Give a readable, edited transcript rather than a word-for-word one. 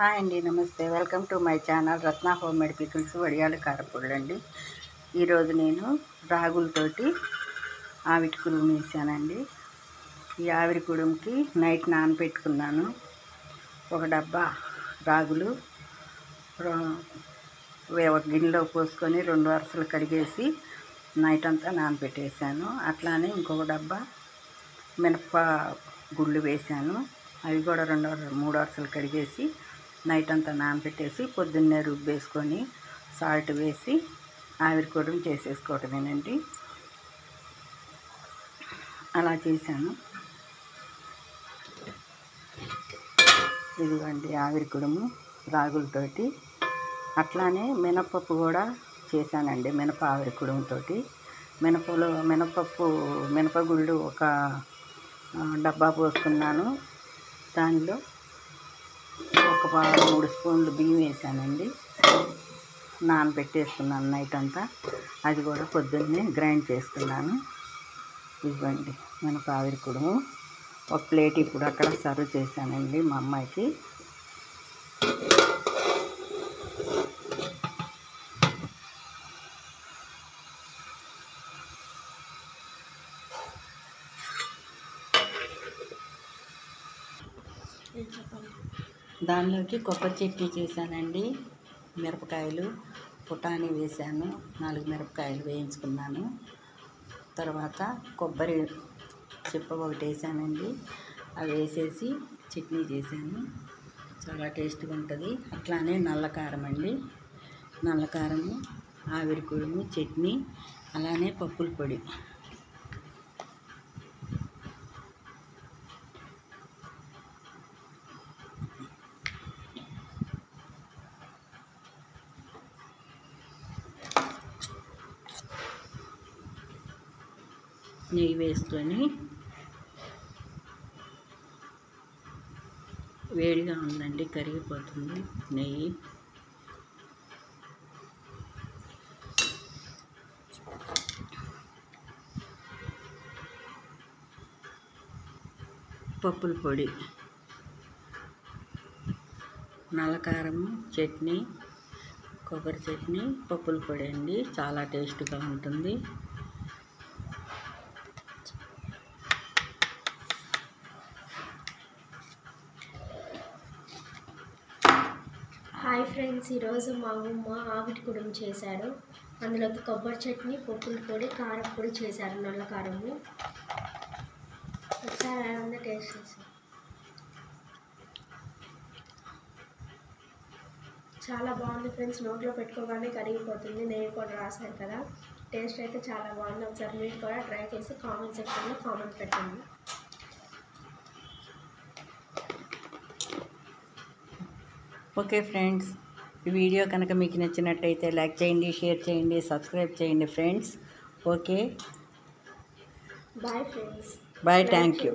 Hi అండి, నమస్తే. Welcome to my channel Ratna home made pickles వడియాలు కారపొడి అండి. ఈరోజు నేను రాగులతోటి ఆవిరి కుడుము వేసానండి. ఈ ఆవిరి కుడుముకి నైట్ నానబెట్టుకున్నాను. ఒక డబ్బా రాగులు ఒక గిన్నెలో పోసుకొని 2 వరుసలు కడిగేసి నైట్ అంతా నానబెట్టేసాను. అట్లానే ఇంకొక డబ్బా మినప గుళ్ళు వేసాను. అవి కూడా 3 వరుసలు కడిగేసి నైట్ అంతా నానబెట్టేసి పొద్దున్నే రుబ్బేసుకొని సాల్ట్ వేసి ఆవిరి కుడుము చేసేసుకోవటమేనండి. అలా చేశాను. ఇదిగోండి ఆవిరి కుడుము రాగులతోటి. అట్లానే మినపప్పు కూడా చేశానండి. మినప ఆవిరి కుడుముతోటి మినపగుళ్ళు ఒక డబ్బా పోసుకున్నాను. దానిలో ఒక 3 స్పూన్లు బియ్యం వేసానండి. నానబెట్టేసుకున్నాను నైట్ అంతా. అది కూడా పొద్దున్నే గ్రైండ్ చేసుకున్నాను. ఇవ్వండి మినప ఆవిరి కుడుము. ఒక ప్లేట్ ఇప్పుడు అక్కడ సర్వ్ చేశానండి మా అమ్మాయికి. దానిలోకి కొబ్బరి చట్నీ చేశానండి. మిరపకాయలు పుటాని వేసాను. 4 మిరపకాయలు వేయించుకున్నాను. తర్వాత కొబ్బరి చిప్ప ఒకటి వేసానండి. అవి వేసేసి చట్నీ చేశాను. చాలా టేస్ట్గా ఉంటుంది. అట్లానే నల్లకారం అండి. నల్లకారము, ఆవిరి కుడుము, చట్నీ, అలానే పప్పుల పొడి. నెయ్యి వేసుకొని, వేడిగా ఉందండి, కరిగిపోతుంది నెయ్యి. పప్పుల పొడి, నల్లకారము, చట్నీ, కొబ్బరి చట్నీ, పప్పుల పొడి అండి. చాలా టేస్ట్గా ఉంటుంది. హాయ్ ఫ్రెండ్స్, ఈరోజు మా అమ్మ ఆవిరి కుడుము చేశారు. అందులోకి కొబ్బరి చట్నీ, పప్పుల పొడి, కారం పొడి చేశారు. నల్ల కారము ఒకసారి ఏమన్నా టేస్ట్ చేశారు. చాలా బాగుంది ఫ్రెండ్స్. నోట్లో పెట్టుకోగానే కరిగిపోతుంది. నెయ్యి కూడా రాశారు కదా. టేస్ట్ అయితే చాలా బాగుంది. ఒకసారి మీరు కూడా ట్రై చేసి కామెంట్ సెక్షన్లో కామెంట్ పెట్టండి. ఓకే ఫ్రెండ్స్, ఈ వీడియో కనుక మీకు నచ్చినట్టయితే లైక్ చేయండి, షేర్ చేయండి, సబ్స్క్రైబ్ చేయండి friends. Okay, bye friends. Bye, thank you.